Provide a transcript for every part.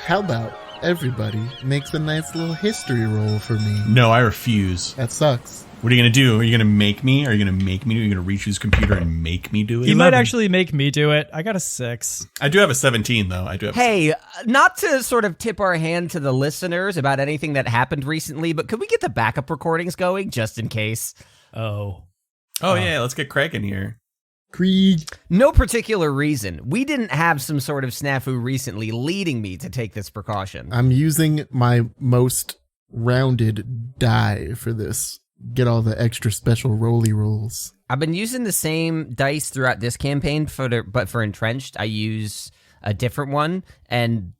How about everybody makes a nice little history roll for me? No, I refuse. That sucks. What are you going to do? Are you going to make me? Are you going to make me do it? Are you going to reach his computer and make me do it? He might actually make me do it. I got a 6. I do have a 17, though. I do have Hey, not to sort of tip our hand to the listeners about anything that happened recently, but could we get the backup recordings going just in case? Oh, yeah, let's get Craig in here. Krieg. No particular reason. We didn't have some sort of snafu recently leading me to take this precaution. I'm using my most rounded die for this. Get all the extra special rolly rolls. I've been using the same dice throughout this campaign, but for Entrenched, I use a different one, and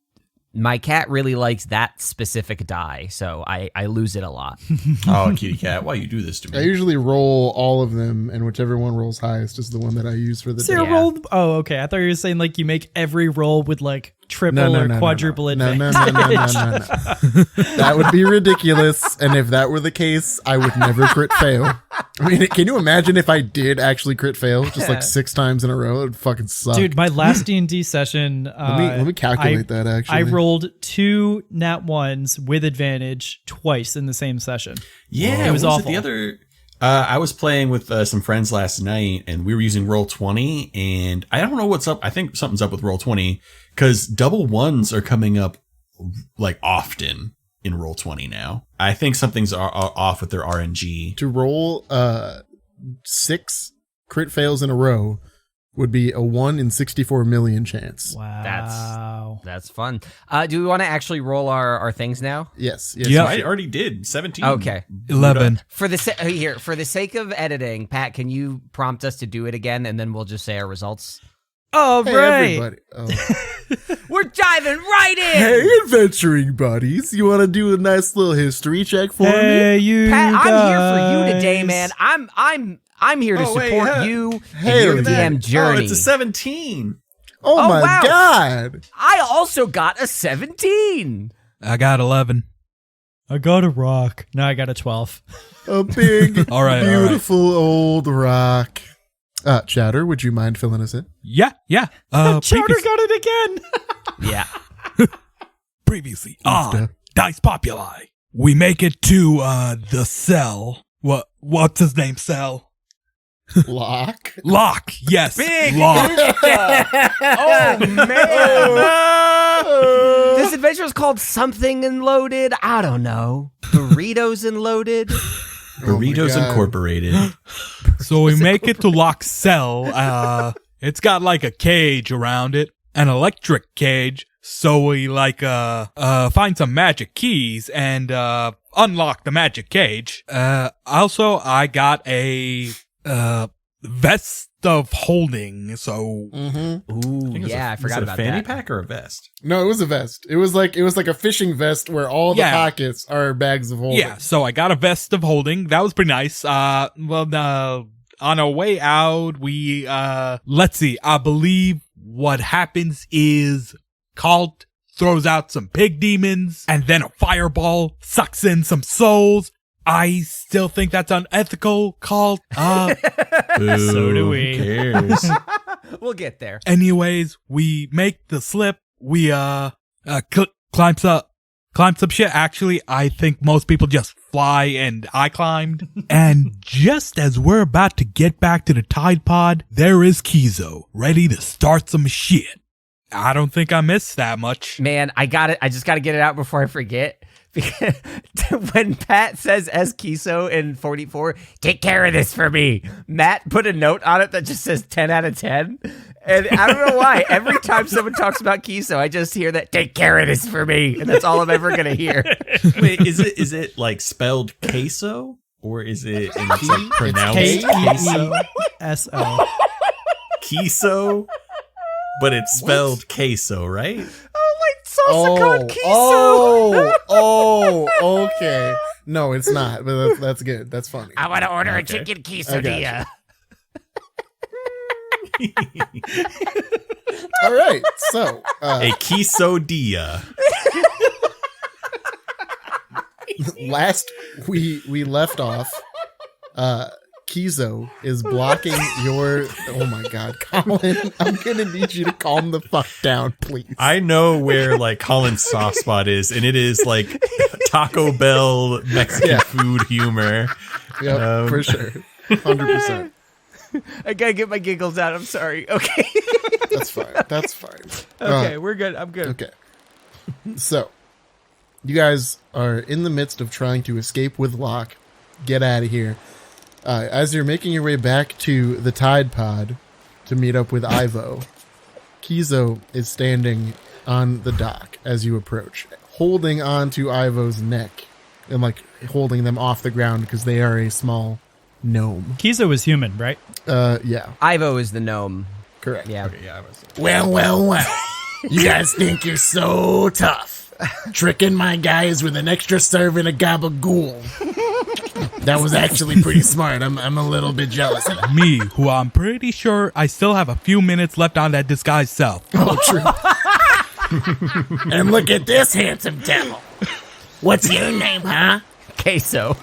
my cat really likes that specific die, so I lose it a lot. Oh, kitty cat, why you do this to me? I usually roll all of them, and whichever one rolls highest is the one that I use for the so die. rolled. Oh, okay. I thought you were saying like you make every roll with like triple or quadruple advantage. No. That would be ridiculous. And if that were the case, I would never crit fail. I mean, can you imagine if I did actually crit fail just like 6 times in a row? It would fucking suck. Dude, my last D&D session, let me calculate that actually. I rolled 2 nat 1s with advantage twice in the same session. Yeah, it was awful. The other, I was playing with some friends last night, and we were using Roll20, and I don't know what's up. I think something's up with Roll20 because double ones are coming up like often in Roll20 now. I think something's off with their RNG. To roll 6 crit fails in a row would be a 1 in 64 million chance. Wow. That's fun. Do we want to actually roll our things now? Yes. Yeah, I already did 17. Okay. 11. For the sake of editing, Pat, can you prompt us to do it again, and then we'll just say our results? Oh, Hey, right. everybody. Oh. We're diving right in. Hey, adventuring buddies. You want to do a nice little history check for me? Hey, you Pat, guys. I'm here for you today, man. I'm here to support you in your DM journey. Oh, it's a 17. Oh my wow. God. I also got a 17. I got 11. I got a rock. No, I got a 12. A big, All right. beautiful old rock. Chowder, would you mind filling us in? Yeah. Chowder got it again. Yeah. Previously on Dice Populi, we make it to the cell. What's his name? Cell. Locke. Locke. Yes. Big. Locke. Oh, man. This adventure is called something and loaded. I don't know. Burritos and loaded. Burritos Incorporated. So we make it to Locke's cell. It's got like a cage around it, an electric cage. So we find some magic keys and unlock the magic cage. Also, I got a vest of holding. So Ooh, yeah, I forgot about that. A fanny that. pack or a vest? No, it was a vest. It was like a fishing vest where all the pockets are bags of holding. yeah, so I got a vest of holding. That was pretty nice. On our way out, we let's see. I believe what happens is Kalt throws out some pig demons, and then a fireball sucks in some souls. I still think that's unethical, Kalt. So do we. Who cares? We'll get there. Anyways, we make the slip. We climb some shit. Actually, I think most people just fly, and I climbed. And just as we're about to get back to the Tide Pod, there is Kizo, ready to start some shit. I don't think I missed that much. Man, I got it. I just got to get it out before I forget. Because when Pat says as Kiso in 44, take care of this for me, Matt put a note on it that just says 10 out of 10. And I don't know why. Every time someone talks about Kiso, I just hear that, take care of this for me. And that's all I'm ever going to hear. Wait, is it like spelled queso? Or is it like pronounced queso? K-E-E-S-O. Queso? But it's spelled queso, right? Salsa con Kiso. Oh, okay. No, it's not, but that's good. That's funny. I want to order a chicken quesadilla. All right, so A quesodilla. last we left off, Kizo is blocking your. Oh my God, Colin! I'm gonna need you to calm the fuck down, please. I know where like Colin's soft spot is, and it is like Taco Bell Mexican food humor. Yep, for sure, 100%. I gotta get my giggles out. I'm sorry. Okay. That's fine. That's fine. Okay, we're good. I'm good. Okay. So, you guys are in the midst of trying to escape with Locke. Get out of here. As you're making your way back to the Tide Pod to meet up with Ivo, Kizo is standing on the dock as you approach, holding on to Ivo's neck and like holding them off the ground because they are a small gnome. Kizo is human, right? Yeah, Ivo is the gnome. correct. Yeah. Okay, yeah, I was. Well. You guys think you're so tough. Tricking my guys with an extra serving of gabagool. That was actually pretty smart. I'm a little bit jealous. Me, who I'm pretty sure I still have a few minutes left on that disguised self. Oh, true. And look at this handsome devil. What's your name, huh? Queso.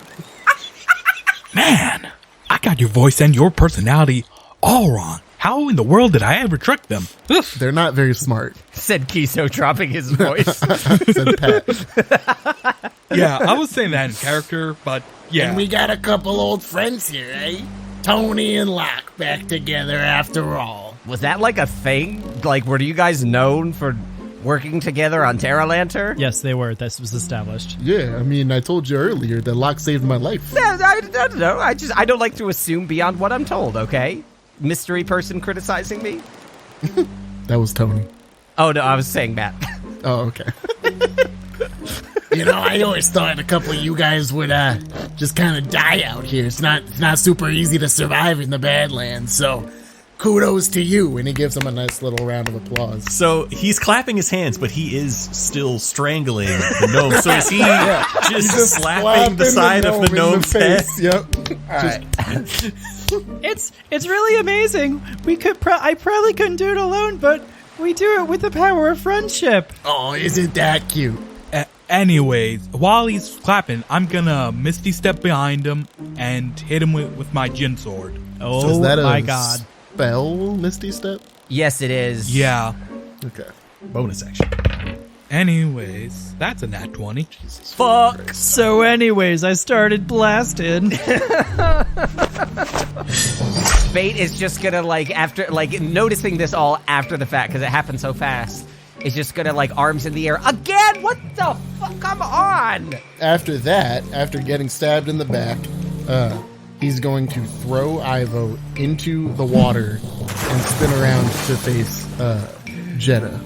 Man, I got your voice and your personality all wrong. How in the world did I ever trick them? Ugh. They're not very smart, Said Queso, dropping his voice. said Pat. Yeah, I was saying that in character, but yeah. And we got a couple old friends here, eh? Tony and Locke back together after all. Was that like a thing? Like, were you guys known for working together on Terra Lantern? Yes, they were. This was established. Yeah, I mean, I told you earlier that Locke saved my life. I don't know. I don't like to assume beyond what I'm told, okay? Mystery person criticizing me? That was Tony. Oh, no, I was saying Matt. Oh, okay. You know, I always thought a couple of you guys would just kind of die out here. It's not super easy to survive in the Badlands, so kudos to you. And he gives him a nice little round of applause. So he's clapping his hands, but he is still strangling the gnome. So is he just slapping the side of the gnome's head? Yep. All right. It's really amazing. We could. I probably couldn't do it alone, but we do it with the power of friendship. Oh, isn't that cute? Anyways, while he's clapping, I'm gonna Misty Step behind him and hit him with my Jin sword. Oh So is that my a God! spell, Misty Step? Yes, it is. Yeah. Okay. Bonus action. Anyways, that's a nat 20. Fuck. So, anyways, I started blasting. Bait is just gonna noticing this all after the fact because it happened so fast. Is just gonna arms in the air again. What the fuck? Come on. After that, after getting stabbed in the back, he's going to throw Ivo into the water and spin around to face Jedda.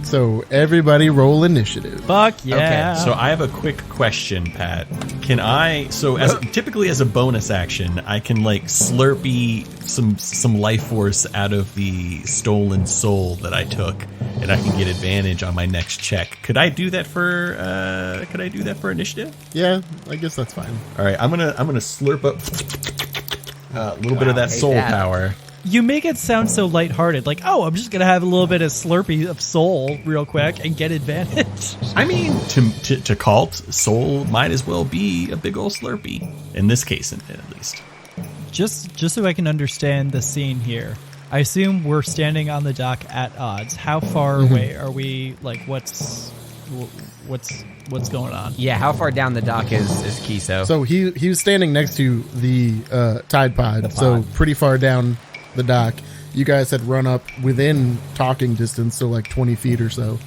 So everybody roll initiative. Fuck yeah! Okay, so I have a quick question, Pat. Can I? So typically as a bonus action, I can slurpee some life force out of the stolen soul that I took, and I can get advantage on my next check. Could I do that for? Could I do that for initiative? Yeah, I guess that's fine. All right, I'm gonna slurp up a little bit of that soul power. You make it sound so lighthearted, like, oh, I'm just gonna have a little bit of Slurpee of soul real quick and get advantage. I mean, to Kalt, soul might as well be a big old Slurpee in this case, at least. Just so I can understand the scene here, I assume we're standing on the dock at odds. How far away are we? Like, what's going on? Yeah, how far down the dock is Kiso? So he was standing next to the Tide Pod, so pretty far down the dock. You guys had run up within talking distance, so 20 feet or so.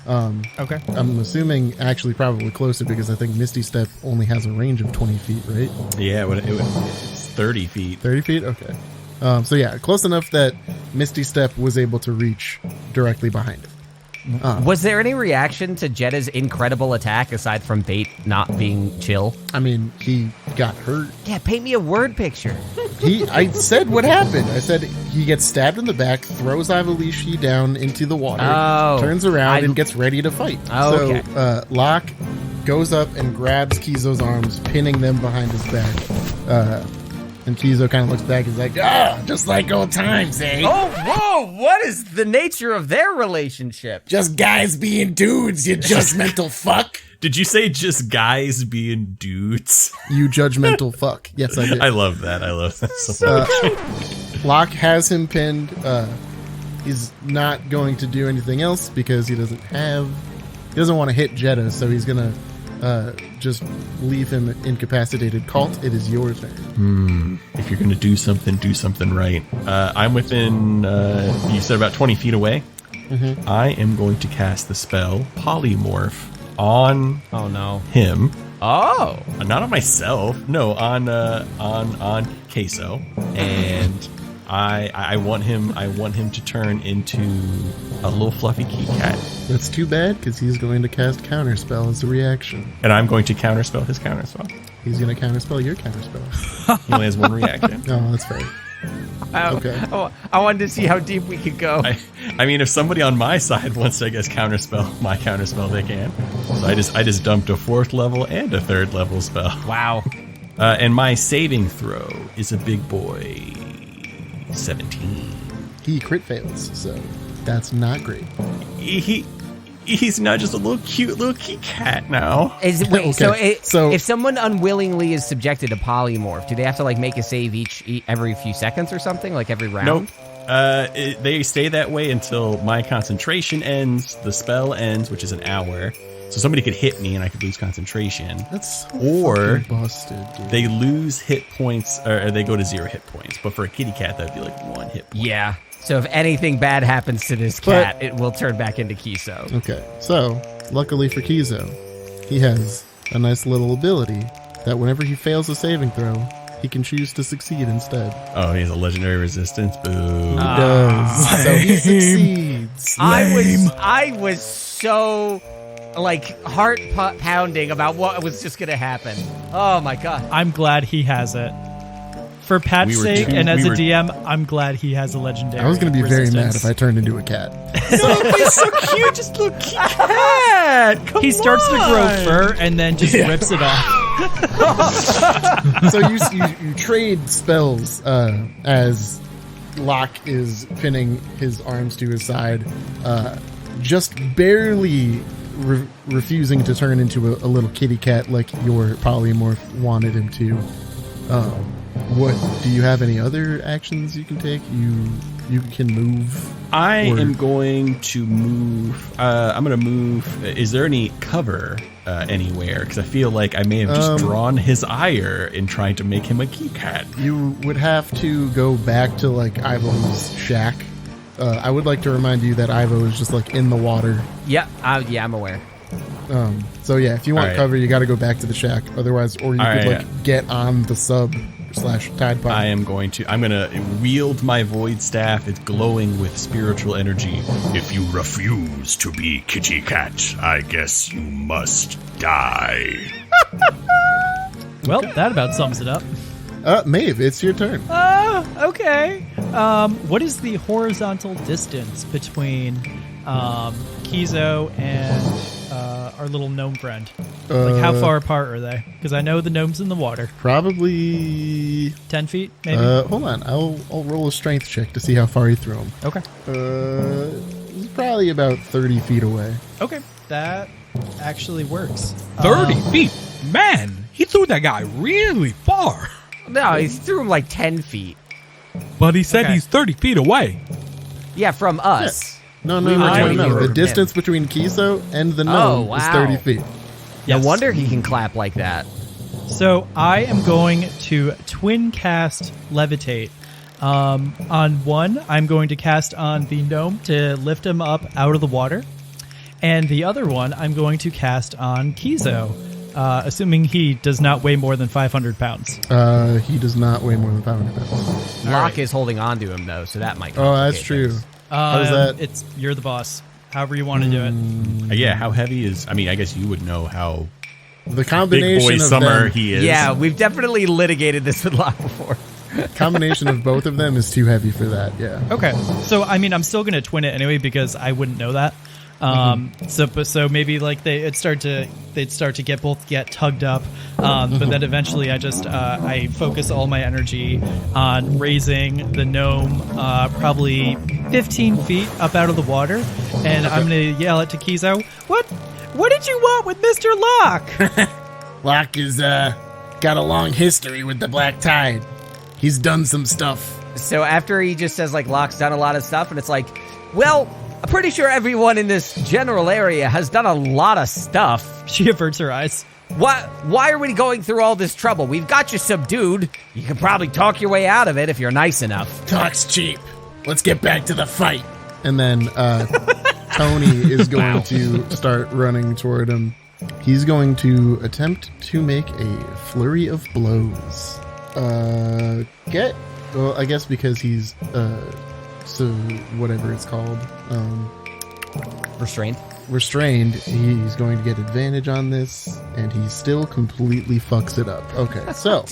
Okay. I'm assuming actually probably closer because I think Misty Step only has a range of 20 feet, right? Yeah, it's 30 feet. 30 feet? Okay. So yeah, close enough that Misty Step was able to reach directly behind it. Was there any reaction to Jedda's incredible attack aside from Bait not being chill? I mean, he got hurt. Yeah, paint me a word picture. I said what happened. I said he gets stabbed in the back, throws Ivalishi down into the water, turns around and gets ready to fight. Okay. So Locke goes up and grabs Kizo's arms, pinning them behind his back. And Kizo kind of looks back and is like, just like old times, eh? Oh, whoa! What is the nature of their relationship? Just guys being dudes, you judgmental fuck. Did you say just guys being dudes? You judgmental fuck. Yes, I did. I love that. I love that so much. Locke has him pinned. He's not going to do anything else because he doesn't want to hit Jedda, so he's going to just leave him incapacitated. Kalt, it is your turn. If you're going to do something right. I'm within, you said about 20 feet away. Mm-hmm. I am going to cast the spell Polymorph on him. Oh. Not on myself. No, on Queso. And I want him to turn into a little fluffy kitty cat. That's too bad because he's going to cast Counterspell as a reaction. And I'm going to counterspell his counterspell. He's going to counterspell your counterspell. He only has one reaction. Oh, that's fair. Okay. I wanted to see how deep we could go. I mean, if somebody on my side wants to, I guess, counterspell my counterspell, they can. So I just dumped a 4th level and a 3rd level spell. Wow. And my saving throw is a big boy 17. He crit fails, so that's not great. He's not just a little cute little kitty cat now. So if someone unwillingly is subjected to polymorph, do they have to like make a save every few seconds or something, like every round? Nope. They stay that way until my concentration ends, the spell ends, which is an hour. So somebody could hit me and I could lose concentration. That's so or busted, dude. they lose hit points, or they go to 0 hit points. But for a kitty cat, that'd be like 1 hit point. Yeah. So if anything bad happens to this cat, it will turn back into Kiso. Okay, so luckily for Kizo, he has a nice little ability that whenever he fails a saving throw, he can choose to succeed instead. Oh, he has a legendary resistance. Boo. He does. So he succeeds. I was so like heart pounding about what was just gonna happen. Oh my god. I'm glad he has it. For Pat's sake, and as a DM, I'm glad he has a legendary. I was going to be resistance. very mad if I turned into a cat. No, he's so cute, just little kitty cat. Come He starts to grow on. fur and then just rips it off. So you trade spells as Locke is pinning his arms to his side, just barely refusing to turn into a little kitty cat like your polymorph wanted him to. What do you have any other actions you can take? You can move. I am going to move. I'm going to move. Is there any cover anywhere? Because I feel like I may have just drawn his ire in trying to make him a kitty cat. You would have to go back to like Ivo's shack. I would like to remind you that Ivo is just like in the water. Yeah, I'm aware. So yeah, if you want cover, you got to go back to the shack. Otherwise, or you could get on the sub / tide pod. I'm going to wield my void staff. It's glowing with spiritual energy. If you refuse to be kitty cat, I guess you must die. Well, that about sums it up. Maeve, it's your turn. Okay. What is the horizontal distance between Kizo and our little gnome friend? Like, how far apart are they? Because I know the gnome's in the water. Probably 10 feet, maybe? Hold on. I'll roll a strength check to see how far you threw him. Okay. He's probably about 30 feet away. Okay. That actually works. 30 feet? Man, he threw that guy really far. No, he threw him like 10 feet. But he said Okay. he's 30 feet away. Yeah, from us. No. We were 20 feet The from distance between Kiso and the gnome is 30 feet. Yes. No wonder he can clap like that. So I am going to twin cast Levitate. On one, I'm going to cast on the gnome to lift him up out of the water. And the other one, I'm going to cast on Kizo, assuming he does not weigh more than 500 pounds. He does not weigh more than 500 pounds. Locke is holding on to him, though, so that might Oh, that's complicate true. things. How's that? You're the boss. However you want to do it. Yeah, how heavy is... I mean, I guess you would know how The big combination boy of summer them, he is. Yeah, we've definitely litigated this with Locke before. combination of both of them is too heavy for that. Yeah. Okay. So, I mean, I'm still going to twin it anyway because I wouldn't know that. So maybe like they'd start to get tugged up, but then eventually I focus all my energy on raising the gnome probably 15 feet up out of the water, and I'm gonna yell at Takizo, What did you want with Mr. Locke? Locke is got a long history with the Black Tide. He's done some stuff. So after he just says, like, Locke's done a lot of stuff, and it's like, well, I'm pretty sure everyone in this general area has done a lot of stuff. She averts her eyes. Why are we going through all this trouble? We've got you subdued. You can probably talk your way out of it if you're nice enough. Talk's cheap. Let's get back to the fight. And then Tony is going to start running toward him. He's going to attempt to make a flurry of blows. Well, I guess because he's, so whatever it's called, restrained, he's going to get advantage on this, and he still completely fucks it up. Okay, so,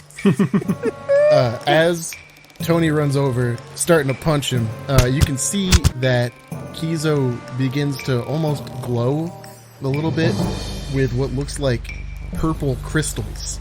as Tony runs over, starting to punch him, you can see that Kizo begins to almost glow a little bit with what looks like purple crystals.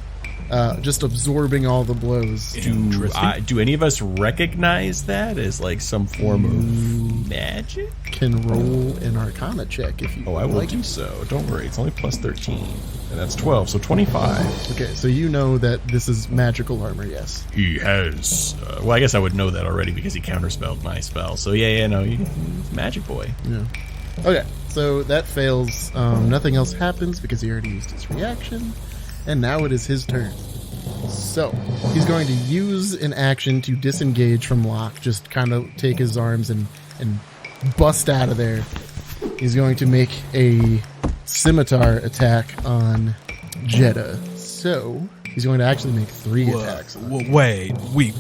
Just absorbing all the blows. Do any of us recognize that as like some form of magic? Can roll an Arcana check if you I will do so. Don't worry, it's only plus 13. And that's 12, so 25. Okay, so you know that this is magical armor, yes. He has. Well, I guess I would know that already because he counterspelled my spell. So he's magic boy. Yeah. Okay, so that fails. Nothing else happens because he already used his reaction. And now it is his turn. So, he's going to use an action to disengage from Locke, just kind of take his arms and bust out of there. He's going to make a scimitar attack on Jedda. So, he's going to actually make 3 attacks on him. Wait, we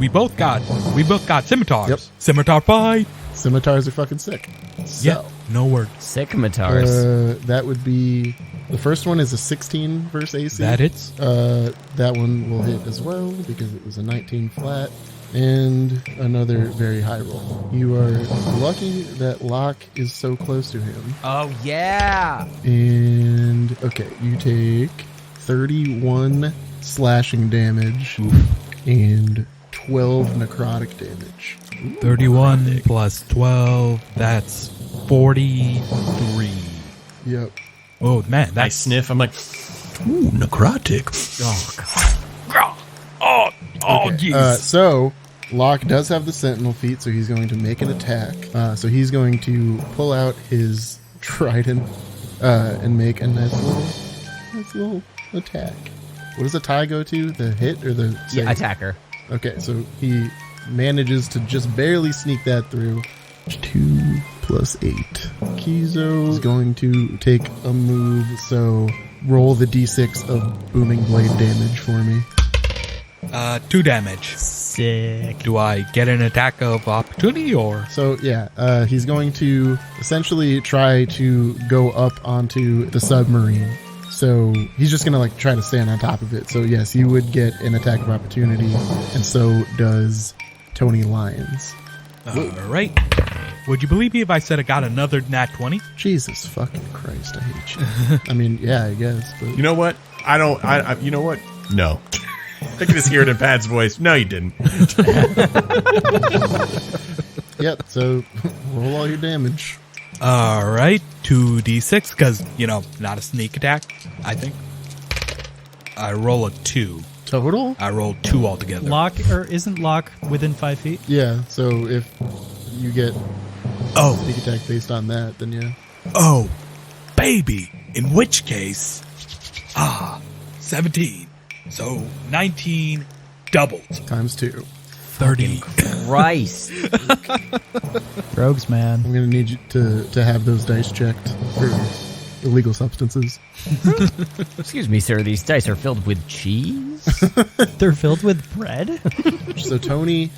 both got scimitars. Yep. Scimitar fight. Scimitars are fucking sick. So, Yeah, no word. Sycomatars. that would be... The first one is a 16 versus AC. That hits. That one will hit as well because it was a 19 flat. And another very high roll. You are lucky that Locke is so close to him. Oh, yeah. And, okay, you take 31 slashing damage and 12 necrotic damage. 31 plus 12, that's 43. Yep. Oh, man, I that's... sniff, I'm like, ooh, necrotic. Oh, Okay, jeez. so, Locke does have the sentinel feat, so he's going to make an attack. So he's going to pull out his trident and make a nice little attack. What does a tie go to? The hit or the save? Yeah, attacker. Okay, so he manages to just barely sneak that through. 2 plus 8. Kizo is going to take a move, so roll the d6 of booming blade damage for me. 2 damage. Sick. Do I get an attack of opportunity or? So yeah, he's going to essentially try to go up onto the submarine. So he's just gonna try to stand on top of it. So yes, you would get an attack of opportunity, and so does Tony Lyons. Alright. Would you believe me if I said I got another nat 20? Jesus fucking Christ, I hate you. I mean, yeah, I guess, but You know what? You know what? No. I can just hear it in Pat's voice. No, you didn't. yep. So roll all your damage. Alright, 2d6, because, not a sneak attack, I think. I roll a 2. Total? I rolled 2 altogether. Locke, or isn't Locke within 5 feet? Yeah. So if you get Oh, sneak attack based on that, then yeah. oh, baby. In which case, 17. So 19 doubled. Times 2. 30. Christ. Rogues, man. I'm gonna need you to have those dice checked for illegal substances. Excuse me, sir. These dice are filled with cheese? They're filled with bread? So Tony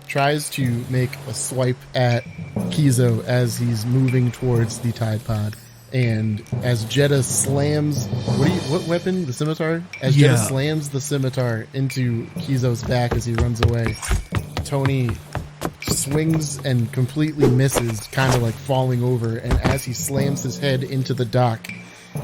tries to make a swipe at Kizo as he's moving towards the Tide Pod. And as Jedda slams... What weapon? The scimitar? As Yeah. Jedda slams the scimitar into Kizo's back as he runs away, Tony swings and completely misses, kind of like falling over. And as he slams his head into the dock,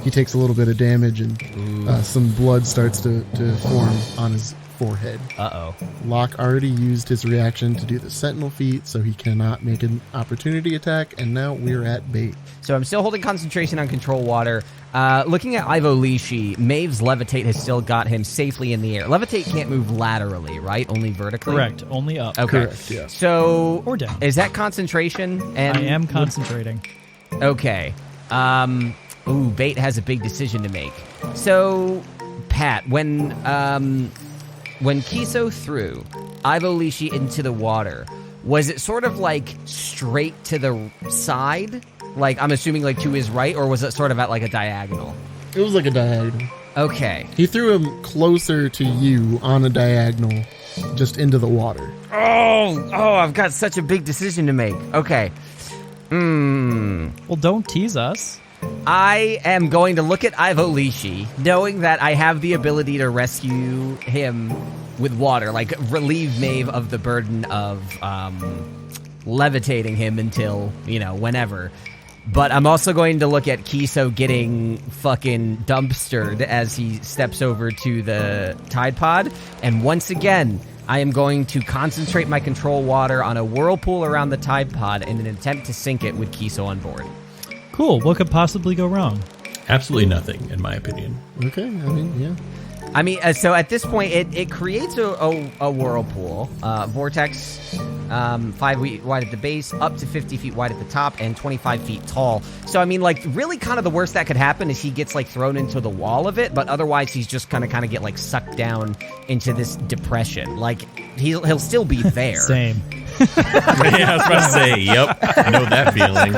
he takes a little bit of damage, and some blood starts to form on his forehead. Uh-oh. Locke already used his reaction to do the sentinel feat, so he cannot make an opportunity attack, and now we're at bait. So I'm still holding concentration on control water. Looking at Ivo Lishi, Maeve's levitate has still got him safely in the air. Levitate can't move laterally, right? Only vertically? Correct. Only up. Okay. Correct, yeah. So Or down. is that concentration? And I am concentrating. Okay. Bait has a big decision to make. So, Pat, when Kiso threw Ivo Lishi into the water, was it sort of like straight to the side? Like, I'm assuming like to his right, or was it sort of at like a diagonal? It was like a diagonal. Okay. He threw him closer to you on a diagonal, just into the water. Oh, I've got such a big decision to make. Okay. Well, don't tease us. I am going to look at Ivo Lishi, knowing that I have the ability to rescue him with water, like relieve Maeve of the burden of levitating him until, whenever. But I'm also going to look at Kiso getting fucking dumpstered as he steps over to the Tide Pod. And once again, I am going to concentrate my control water on a whirlpool around the Tide Pod in an attempt to sink it with Kiso on board. Cool. What could possibly go wrong? Absolutely nothing, in my opinion. Okay, I mean, yeah. So at this point, it creates a whirlpool, vortex, 5 feet wide at the base, up to 50 feet wide at the top, and 25 feet tall. So, I mean, like, really kind of the worst that could happen is he gets, like, thrown into the wall of it, but otherwise he's just kind of get, like, sucked down into this depression. Like, he'll still be there. Same. Yeah, I was about to say, yep, I know that feeling.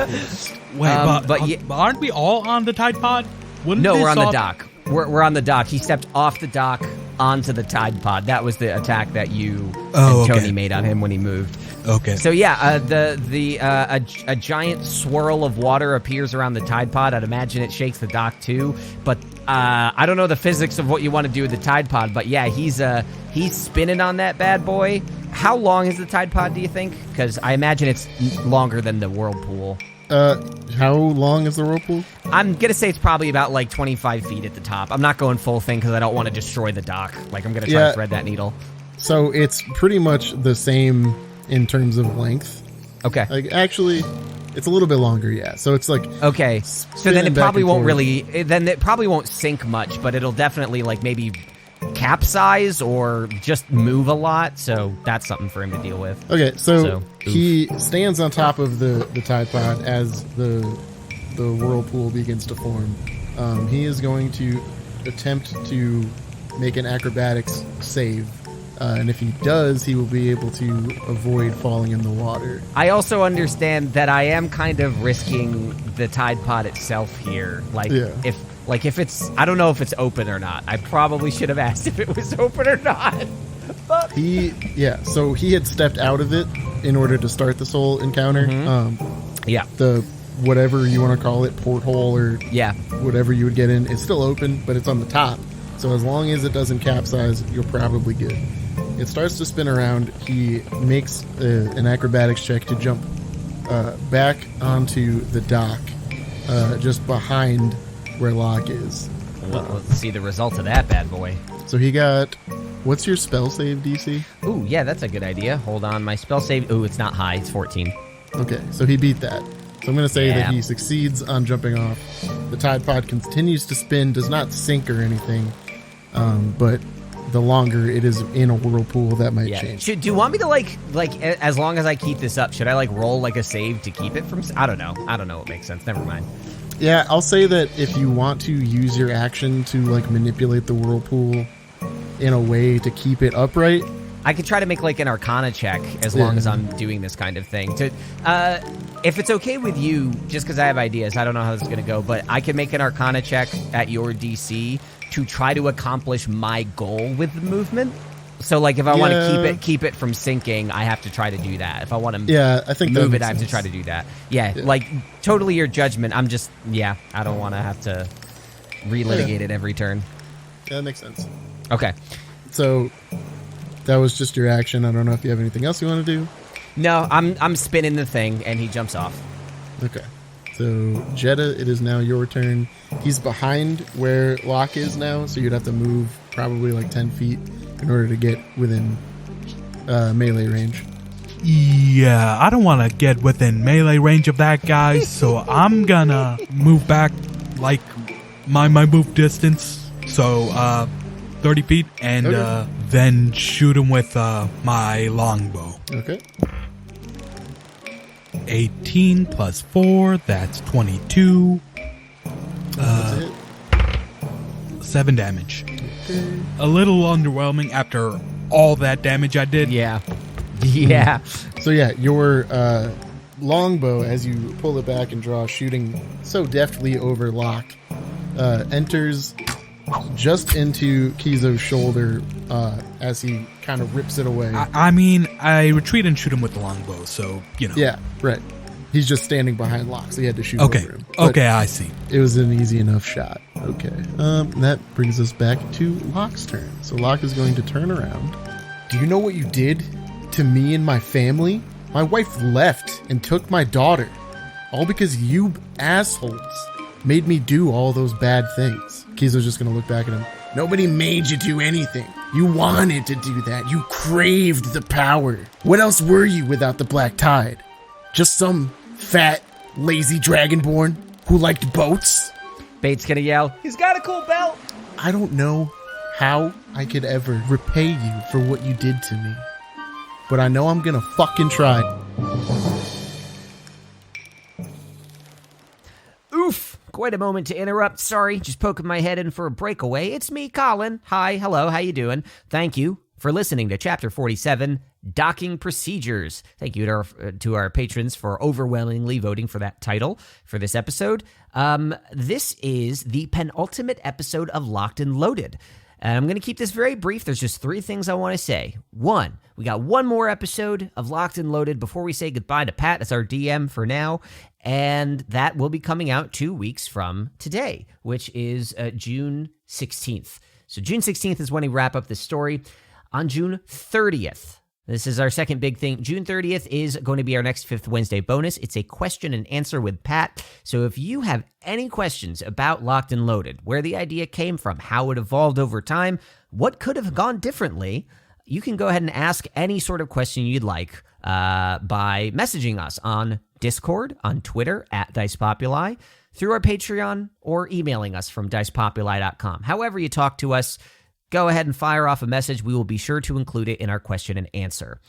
Wait, but aren't we all on the Tide Pod? Wouldn't No, this we're on the all- dock. We're on the dock. He stepped off the dock onto the Tide Pod. That was the attack that you and Tony okay. made on him when he moved. Okay. So yeah, a giant swirl of water appears around the Tide Pod. I'd imagine it shakes the dock too. But I don't know the physics of what you want to do with the Tide Pod. But yeah, he's spinning on that bad boy. How long is the Tide Pod, do you think? Because I imagine it's longer than the whirlpool. How long is the whirlpool? I'm gonna say it's probably about like 25 feet at the top. I'm not going full thing because I don't want to destroy the dock. Like I'm gonna try to thread that needle. So it's pretty much the same in terms of length. Okay. Like, actually, it's a little bit longer, yeah. So it's like... Okay. So then spinning it back probably and won't forth. really... Then it probably won't sink much, but it'll definitely like maybe capsize or just move a lot. So that's something for him to deal with. Okay, so So, he stands on top of the Tide Pod as the whirlpool begins to form. He is going to attempt to make an acrobatics save. And if he does, he will be able to avoid falling in the water. I also understand that I am kind of risking the Tide Pod itself here. Like, Yeah. if it's... I don't know if it's open or not. I probably should have asked if it was open or not. But So he had stepped out of it in order to start this whole encounter. yeah. The whatever you want to call it, porthole or Yeah. whatever you would get in, it's still open, but it's on the top. So as long as it doesn't capsize, you're probably good. It starts to spin around. He makes an acrobatics check to jump back onto the dock, just behind where Locke is. Let's see the result of that bad boy. So he got... What's your spell save, DC? Ooh, yeah, that's a good idea. Hold on, my spell save... Ooh, it's not high. It's 14. Okay, so he beat that. So I'm going to say Yeah. that he succeeds on jumping off. The Tide Pod continues to spin, does not sink or anything, but the longer it is in a whirlpool, that might Yeah. change. Do you want me to, like, as long as I keep this up, should I, like, roll, like, a save to keep it from... I don't know. I don't know what makes sense. Never mind. Yeah, I'll say that if you want to use your action to, like, manipulate the whirlpool in a way to keep it upright... I could try to make, like, an Arcana check as long as I'm doing this kind of thing. If it's okay with you, just because I have ideas, I don't know how this is going to go, but I can make an Arcana check at your DC to try to accomplish my goal with the movement. So, like, if I want to keep it from sinking, I have to try to do that. If I want to I think that move it, makes I have to sense. try to do that. Yeah, like, totally your judgment. I'm just, I don't want to have to relitigate it every turn. Yeah, that makes sense. Okay. So that was just your action. I don't know if you have anything else you want to do. No, I'm spinning the thing, and he jumps off. Okay. So, Jedda, it is now your turn. He's behind where Locke is now, so you'd have to move probably like 10 feet in order to get within melee range. Yeah, I don't want to get within melee range of that guy, so I'm gonna move back like my move distance, so 30 feet, and then shoot him with my longbow. Okay. 18 plus 4, that's 22. That's it. 7 damage. Okay. A little underwhelming after all that damage I did. Yeah. Yeah. So yeah, your longbow, as you pull it back and draw, shooting so deftly over Locke, enters just into Kizo's shoulder as he kind of rips it away. I mean, I retreat and shoot him with the longbow, so, you know. Yeah, right. He's just standing behind Locke, so you had to shoot Okay, over him. But okay, I see. it was an easy enough shot. Okay. That brings us back to Locke's turn. So Locke is going to turn around. Do you know what you did to me and my family? My wife left and took my daughter. All because you assholes made me do all those bad things. Kizo's just going to look back at him. Nobody made you do anything. You wanted to do that. You craved the power. What else were you without the Black Tide? Just some fat, lazy dragonborn who liked boats? Bait's gonna yell, he's got a cool belt. I don't know how I could ever repay you for what you did to me. But I know I'm gonna fucking try. Oof. Quite a moment to interrupt. Sorry, just poking my head in for a breakaway. It's me, Colin. Hi, hello, how you doing? Thank you for listening to Chapter 47, Docking Procedures. Thank you to our patrons for overwhelmingly voting for that title for this episode. This is the penultimate episode of Locked and Loaded. And I'm going to keep this very brief. There's just 3 things I want to say. 1, we got one more episode of Locked and Loaded before we say goodbye to Pat as our DM for now. And that will be coming out 2 weeks from today, which is June 16th. So June 16th is when we wrap up this story. On June 30th, this is our second big thing. June 30th is going to be our next 5th Wednesday bonus. It's a question and answer with Pat. So if you have any questions about Locked and Loaded, where the idea came from, how it evolved over time, what could have gone differently, you can go ahead and ask any sort of question you'd like by messaging us on Discord, on Twitter, @DicePopuli, through our Patreon, or emailing us from dicepopuli.com. However you talk to us, go ahead and fire off a message. We will be sure to include it in our question and answer.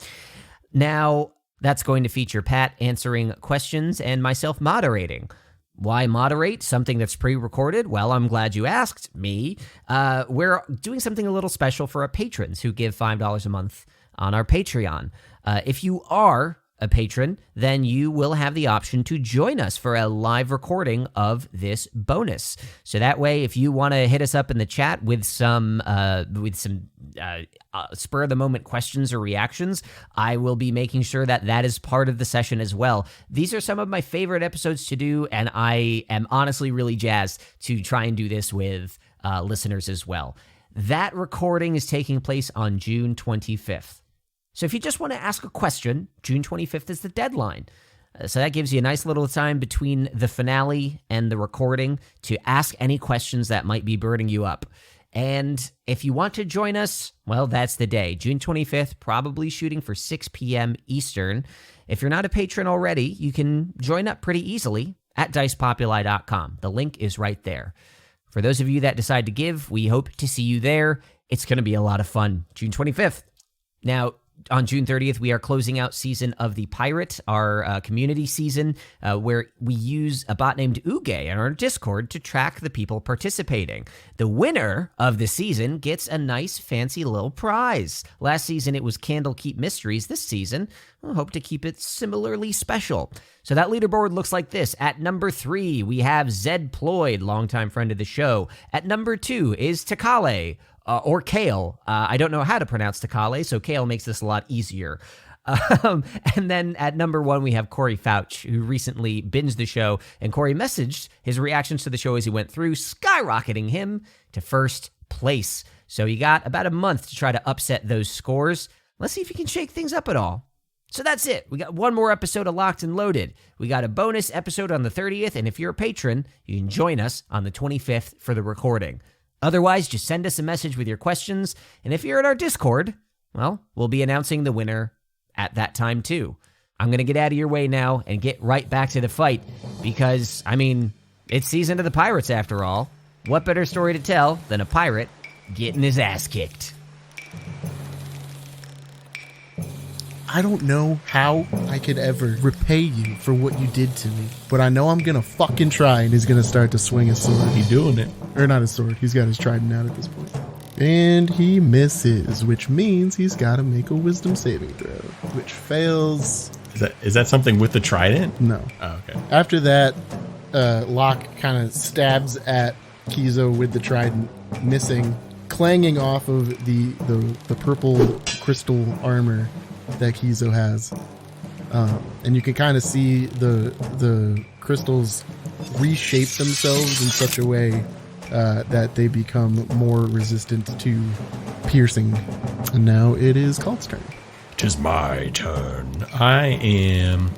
Now, that's going to feature Pat answering questions and myself moderating. Why moderate something that's pre-recorded? Well, I'm glad you asked me. We're doing something a little special for our patrons who give $5 a month on our Patreon. If you are a patron, then you will have the option to join us for a live recording of this bonus. So that way, if you want to hit us up in the chat with some spur of the moment questions or reactions, I will be making sure that that is part of the session as well. These are some of my favorite episodes to do, and I am honestly really jazzed to try and do this with listeners as well. That recording is taking place on June 25th. So if you just want to ask a question, June 25th is the deadline. So that gives you a nice little time between the finale and the recording to ask any questions that might be burning you up. And if you want to join us, well, that's the day. June 25th, probably shooting for 6 p.m. Eastern. If you're not a patron already, you can join up pretty easily at dicepopuli.com. The link is right there. For those of you that decide to give, we hope to see you there. It's going to be a lot of fun. June 25th. Now, on June 30th, we are closing out season of the Pirate, our community season, where we use a bot named Uge on our Discord to track the people participating. The winner of the season gets a nice fancy little prize. Last season, it was Candlekeep Mysteries. This season, I hope to keep it similarly special. So that leaderboard looks like this. At number 3, we have Zed Ployd, longtime friend of the show. At number 2 is Takale. Or Kale. I don't know how to pronounce Takale, so Kale makes this a lot easier. And then at number 1, we have Corey Fouch, who recently binged the show, and Corey messaged his reactions to the show as he went through, skyrocketing him to first place. So you got about a month to try to upset those scores. Let's see if you can shake things up at all. So that's it. We got one more episode of Locked and Loaded. We got a bonus episode on the 30th, and if you're a patron, you can join us on the 25th for the recording. Otherwise, just send us a message with your questions, and if you're in our Discord, well, we'll be announcing the winner at that time too. I'm going to get out of your way now and get right back to the fight because, I mean, it's Season of the Pirates after all. What better story to tell than a pirate getting his ass kicked? I don't know how I could ever repay you for what you did to me, but I know I'm gonna fucking try, and he's gonna start to swing his sword. He's doing it. Or not his sword, he's got his trident out at this point. And he misses, which means he's gotta make a wisdom saving throw, which fails. Is that something with the trident? No. Oh, okay. After that, Locke kind of stabs at Kizo with the trident, missing, clanging off of the purple crystal armor that Kizo has. And you can kind of see the crystals reshape themselves in such a way that they become more resistant to piercing. And now it is Kalt's turn. 'Tis my turn. I am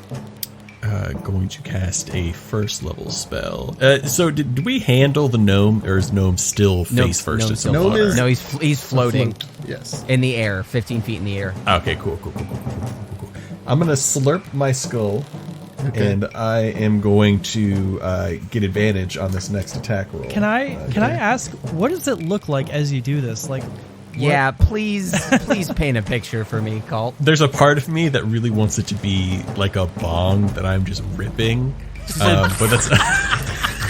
going to cast a first level spell. So did we handle the gnome, or is gnome still face first? Gnome's so still far? is- No, he's floating Float. Yes. in the air, 15 feet in the air. Okay, cool. I'm gonna slurp my skull, and I am going to get advantage on this next attack roll. Can I ask, what does it look like as you do this? Like, Yeah, please paint a picture for me, Kalt. There's a part of me that really wants it to be like a bong that I'm just ripping, but that's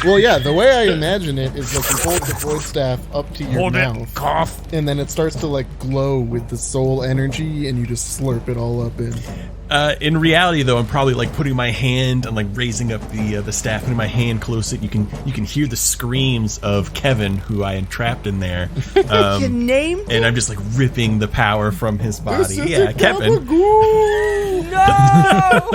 Well, yeah, the way I imagine it is like you hold the void staff up to your mouth, cough. and then it starts to like glow with the soul energy, and you just slurp it all up in. in reality, though, I'm probably like putting my hand and like raising up the staff, putting my hand close to it. You can hear the screams of Kevin, who I entrapped in there. Your name? And I'm just like ripping the power from his body. Yeah, Kevin. No!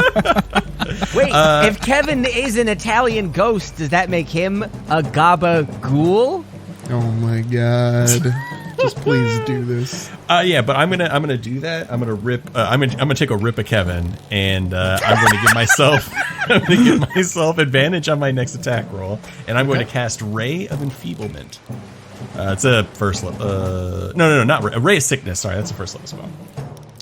Wait, if Kevin is an Italian ghost, does that make him a gabagool? Oh my god! Just please do this. Yeah, but I'm gonna do that. I'm gonna rip. I'm gonna take a rip of Kevin, and I'm going to give myself advantage on my next attack roll, and I'm going to cast Ray of Enfeeblement. It's a first level. No, not Ray. Ray of Sickness. Sorry, that's a first level spell.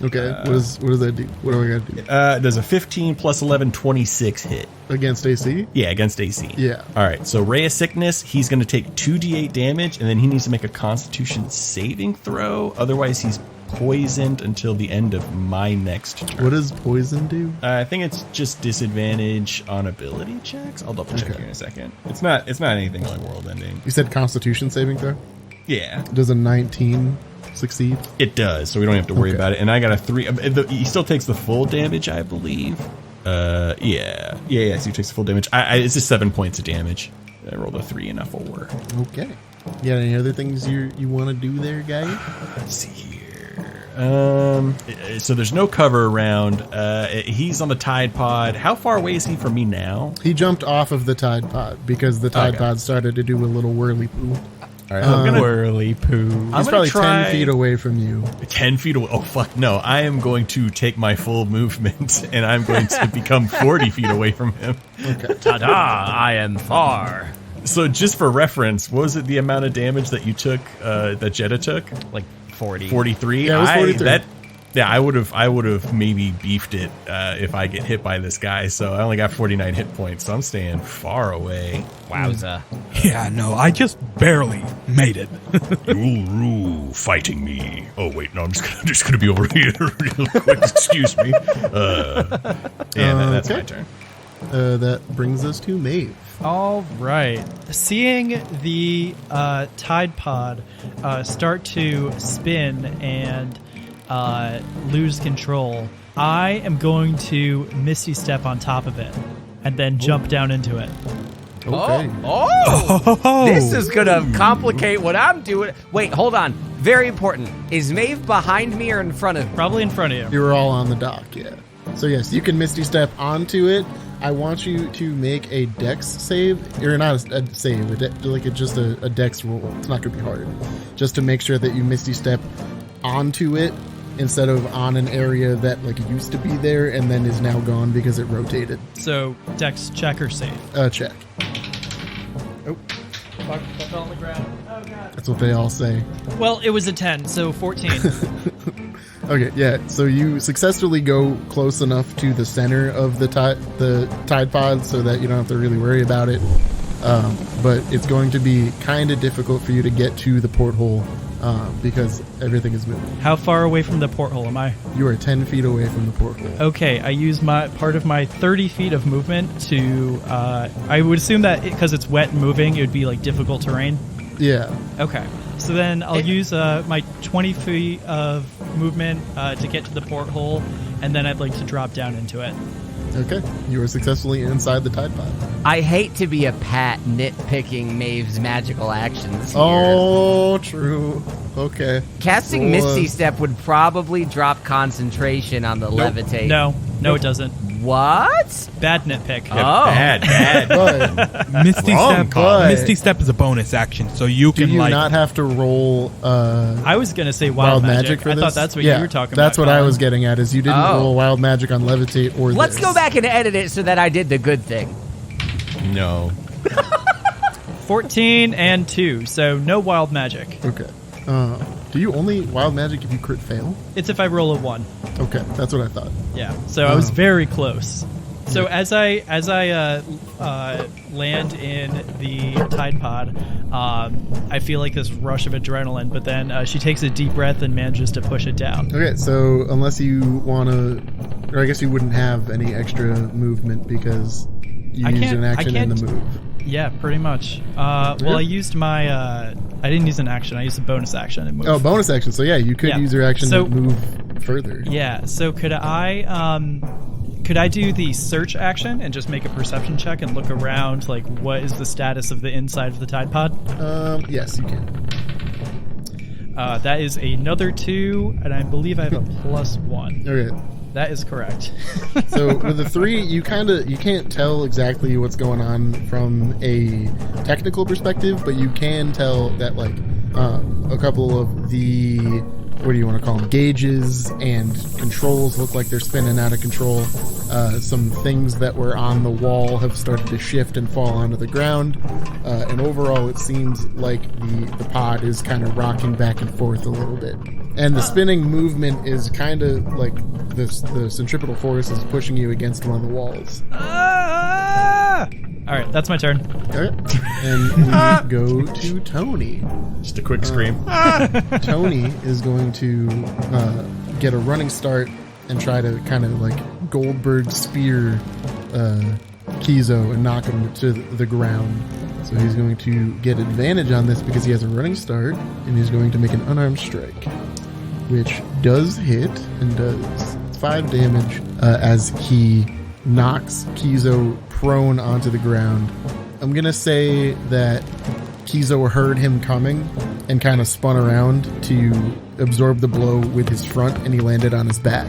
Okay, what does that do? What do I got to do? Does a 15 plus 11, 26 hit? Against AC? Yeah, against AC. Yeah. All right, so Ray of Sickness, he's going to take 2d8 damage, and then he needs to make a Constitution saving throw. Otherwise, he's poisoned until the end of my next turn. What does poison do? I think it's just disadvantage on ability checks. I'll double check Okay. here in a second. It's not anything like world ending. You said Constitution saving throw? Yeah, Does a 19 succeed? it does, so we don't have to worry Okay. about it. And I got a 3. He still takes the full damage, I believe. Yeah. So he takes the full damage. It's just 7 points of damage. I rolled a 3 and a 4. Okay. You got any other things you want to do there, guy? Let's see here. So there's no cover around. He's on the Tide Pod. How far away is he from me now? He jumped off of the Tide Pod because the Tide Okay. Pod started to do a little whirly poo. All right, I'm gonna Whirly poo. He's probably 10 feet away from you. 10 feet away. Oh, fuck no. I am going to take my full movement, and I'm going to become 40 feet away from him. Ta-da! I am far. So just for reference, what was it the amount of damage that you took, that Jedda took? Like 40. 43? Yeah, it was 43. I would have maybe beefed it if I get hit by this guy. So I only got 49 hit points, so I'm staying far away. Wowza. Yeah, no, I just barely made it. Ooh, fighting me. Oh wait, no, I'm just gonna be over here real quick. Excuse me. That's my Okay. turn. That brings us to Maeve. all right. Seeing the Tide Pod start to spin and lose control, I am going to Misty Step on top of it and then jump down into it. Okay. This is gonna complicate what I'm doing. Wait, hold on. Very important. Is Maeve behind me or in front of me? Probably in front of you. You were all on the dock, yeah. So yes, you can Misty Step onto it. I want you to make a dex save, or not a save, just a dex roll. It's not going to be hard. Just to make sure that you Misty Step onto it instead of on an area that like used to be there and then is now gone because it rotated. So, Dex check or save? Check. Oh, Fuck, that fell on the ground. Oh, God. that's what they all say. Well, it was a 10, so 14. Okay, yeah. So you successfully go close enough to the center of the tide pod so that you don't have to really worry about it. But it's going to be kind of difficult for you to get to the porthole because everything is moving. How far away from the porthole am I? You are 10 feet away from the porthole. Okay, I use part of my 30 feet of movement to. I would assume that because it's wet and moving, it would be like difficult terrain. Yeah. Okay, so then I'll use my 20 feet of movement to get to the porthole, and then I'd like to drop down into it. Okay. You are successfully inside the tide pod. I hate to be a Pat nitpicking Maeve's magical actions here. Oh, true. Okay. Casting Well, Misty Step would probably drop concentration on the levitate. No, it doesn't. What? Bad nitpick. Oh. Bad. But Misty Wrong Step. call. Misty Step is a bonus action, so you do can you like. not have to roll I was going to say wild magic. for I this? thought that's what Yeah, you were talking about. That's what I Colin. was getting at, is you didn't Oh. roll wild magic on levitate or Let's this. go back and edit it so that I did the good thing. No. 14 and 2, so no wild magic. Okay. Do you only wild magic if you crit fail? It's if I roll a 1. Okay, that's what I thought. Yeah, so I was very close. So as I land in the tide pod, I feel like this rush of adrenaline, but then she takes a deep breath and manages to push it down. Okay, so unless you want to, or I guess you wouldn't have any extra movement because you I used can't- an I action in the can't- move. Yeah, pretty much. Well, I used my. I didn't use an action. I used a bonus action and move. Oh, bonus action. So yeah, you could Yeah. use your action So- to move further. Yeah. So could I do the search action and just make a perception check and look around, like what is the status of the inside of the tide pod? Yes, you can. That is another 2, and I believe I have a +1. Okay. That is correct. So with the 3, you can't tell exactly what's going on from a technical perspective, but you can tell that like a couple of the, what do you want to call them, gauges and controls look like they're spinning out of control. Some things that were on the wall have started to shift and fall onto the ground, and overall it seems like the pod is kind of rocking back and forth a little bit, and the spinning movement is kind of like the centripetal force is pushing you against one of the walls. All right, that's my turn. Okay. And we go to Tony. Just a quick scream. Tony is going to get a running start and try to kind of like Goldberg spear Kizo and knock him to the ground. So he's going to get advantage on this because he has a running start, and he's going to make an unarmed strike, which does hit and does 5 damage as he knocks Kizo prone onto the ground. I'm going to say that Kizo heard him coming and kind of spun around to absorb the blow with his front, and he landed on his back.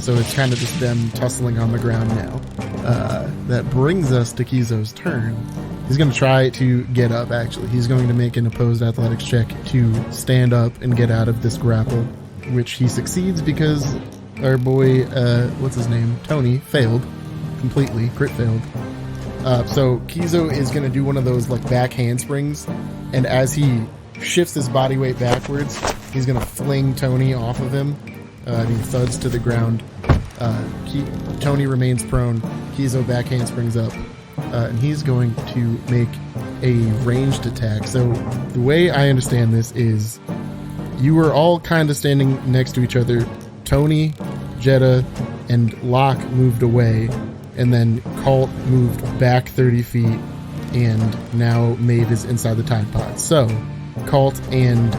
So it's kind of just them tussling on the ground now. That brings us to Kizo's turn. He's going to try to get up, actually. He's going to make an opposed athletics check to stand up and get out of this grapple, which he succeeds because our boy, what's his name? Tony, failed completely. Crit failed. So Kizo is going to do one of those like back handsprings, and as he shifts his body weight backwards, he's going to fling Tony off of him. And he thuds to the ground. Tony remains prone. Kizo back handsprings up. And he's going to make a ranged attack. So the way I understand this is you were all kind of standing next to each other. Tony, Jedda, and Locke moved away, and then Kalt moved back 30 feet, and now Maeve is inside the tide pod. So Kalt and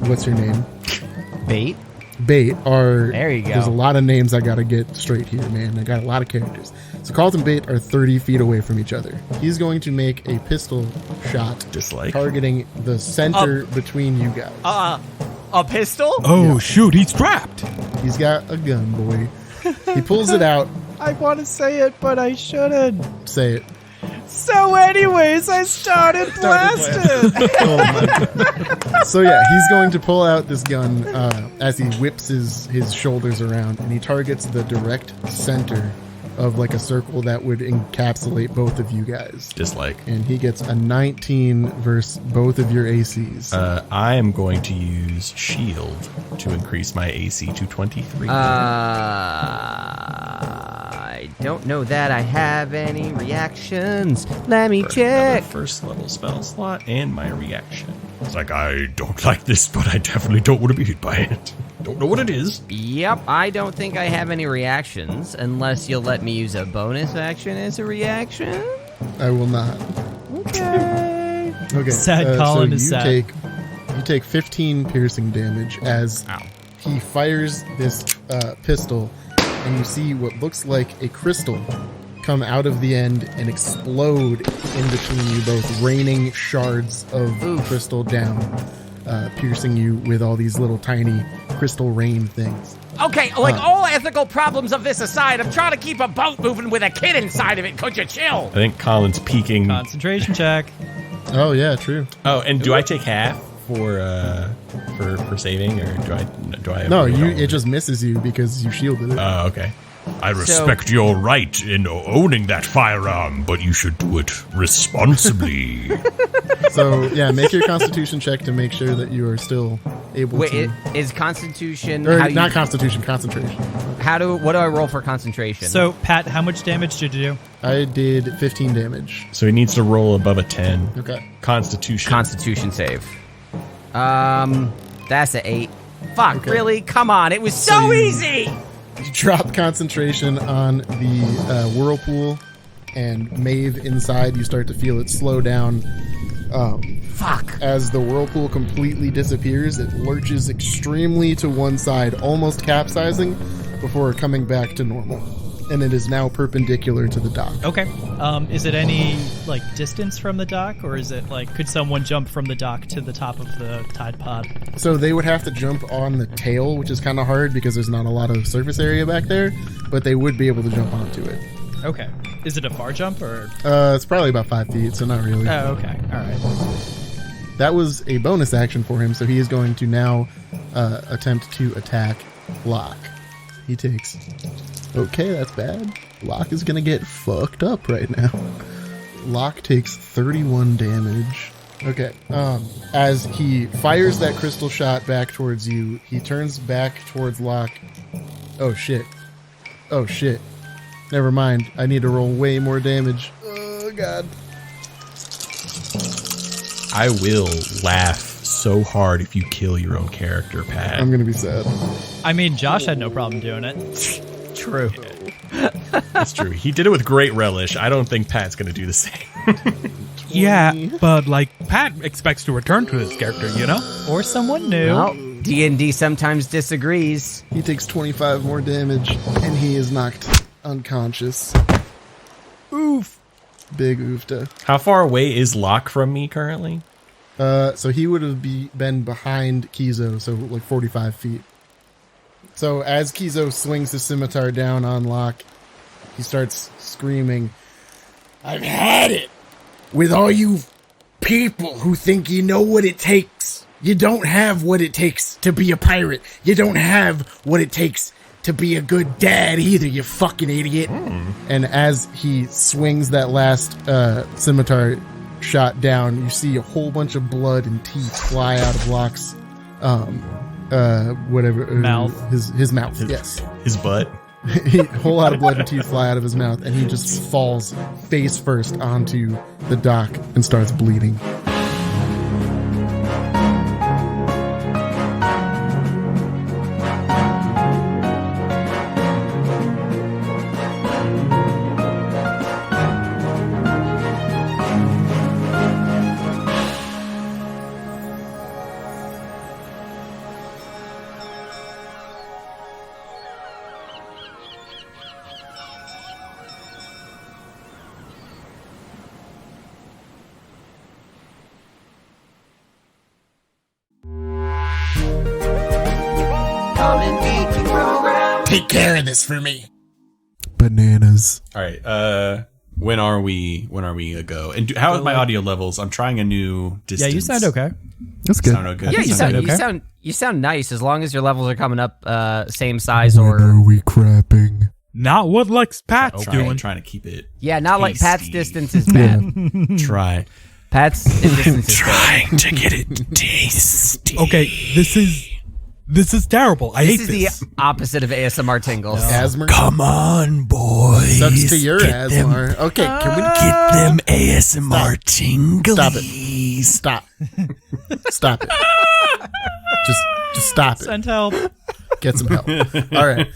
what's your name? Bait are... There you go. There's a lot of names I gotta get straight here, man. I got a lot of characters. So Kalt and Bait are 30 feet away from each other. He's going to make a pistol shot Dislike. targeting the center between you guys. A pistol? Oh Yeah. shoot, he's trapped. He's got a gun, boy. He pulls it out. I want to say it, but I shouldn't. Say it. So anyways, I started blasting. Oh my god. So yeah, he's going to pull out this gun as he whips his shoulders around, and he targets the direct center of like a circle that would encapsulate both of you guys. Dislike. And he gets a 19 versus both of your ACs. I am going to use shield to increase my AC to 23. I don't know that I have any reactions. Let me check. First level spell slot and my reaction. It's like, I don't like this, but I definitely don't want to be hit by it. Don't know what it is. Yep, I don't think I have any reactions unless you'll let me use a bonus action as a reaction. I will not. Okay. Okay. Sad Colin is sad. You take 15 piercing damage as he fires this pistol, and you see what looks like a crystal come out of the end and explode in between you both, raining shards of crystal down, piercing you with all these little tiny crystal rain things. Okay, like all ethical problems of this aside, I'm trying to keep a boat moving with a kid inside of it. Could you chill? I think Colin's peeking. Concentration check. Oh yeah, true. Oh, and do I take half for saving, or do I? No, it just misses you because you shielded it. Oh, okay. I respect your right in owning that firearm, but you should do it responsibly. So yeah, make your Constitution check to make sure that you are still able to. Is Constitution Or not Constitution, concentration. What do I roll for concentration? So, Pat, how much damage did you do? I did 15 damage. So he needs to roll above a 10. Okay. Constitution save. That's an 8. Fuck, Okay. really? Come on, it was so easy! You drop concentration on the whirlpool, and Maeve inside, you start to feel it slow down. Fuck. As the whirlpool completely disappears, it lurches extremely to one side, almost capsizing, before coming back to normal. And it is now perpendicular to the dock. Okay. Is it any, like, distance from the dock, or is it, like, could someone jump from the dock to the top of the Tide Pod? So they would have to jump on the tail, which is kind of hard because there's not a lot of surface area back there, but they would be able to jump onto it. Okay. Is it a far jump, or? It's probably about 5 feet, so not really. Oh, okay. All right. That was a bonus action for him, so he is going to now attempt to attack Locke. He takes... Okay, that's bad. Locke is going to get fucked up right now. Locke takes 31 damage. Okay, as he fires that crystal shot back towards you, he turns back towards Locke. Oh, shit. Oh, shit. Never mind. I need to roll way more damage. Oh, God. I will laugh so hard if you kill your own character, Pat. I'm going to be sad. I mean, Josh had no problem doing it. True. That's true. He did it with great relish. I don't think Pat's going to do the same. Yeah, but like Pat expects to return to his character, you know? Or someone new. Well, D&D sometimes disagrees. He takes 25 more damage, and he is knocked unconscious. Oof. Big oofta. How far away is Locke from me currently? So he would have been behind Kizo, so like 45 feet. So as Kizo swings his scimitar down on Locke, he starts screaming, "I've had it with all you people who think you know what it takes. You don't have what it takes to be a pirate. You don't have what it takes to be a good dad either, you fucking idiot." And as he swings that last scimitar shot down, you see a whole bunch of blood and teeth fly out of Locke's Mouth. His mouth. Yes. His butt. A whole lot of blood and teeth fly out of his mouth, and he just falls face first onto the dock and starts bleeding. Take care of this for me. Bananas. All right. When are we a go? And how are my audio levels? I'm trying a new distance. Yeah, you sound okay. That's good. Sound okay? Yeah, you sound sound, okay. you sound nice as long as your levels are coming up same size or we crapping? Not what Lex Pat's doing. Trying to keep it. yeah, not like Pat's tasty. distance is bad. Try. Pat's distance is bad. Trying to get it tasty. Okay, this is terrible. I hate This this. is the opposite of ASMR tingles. Asthma? Come on, boys. Sucks to your asthma. Okay, can we Get them ASMR tinglies. stop? Stop it. Just stop it. Send help. Get some help. All right.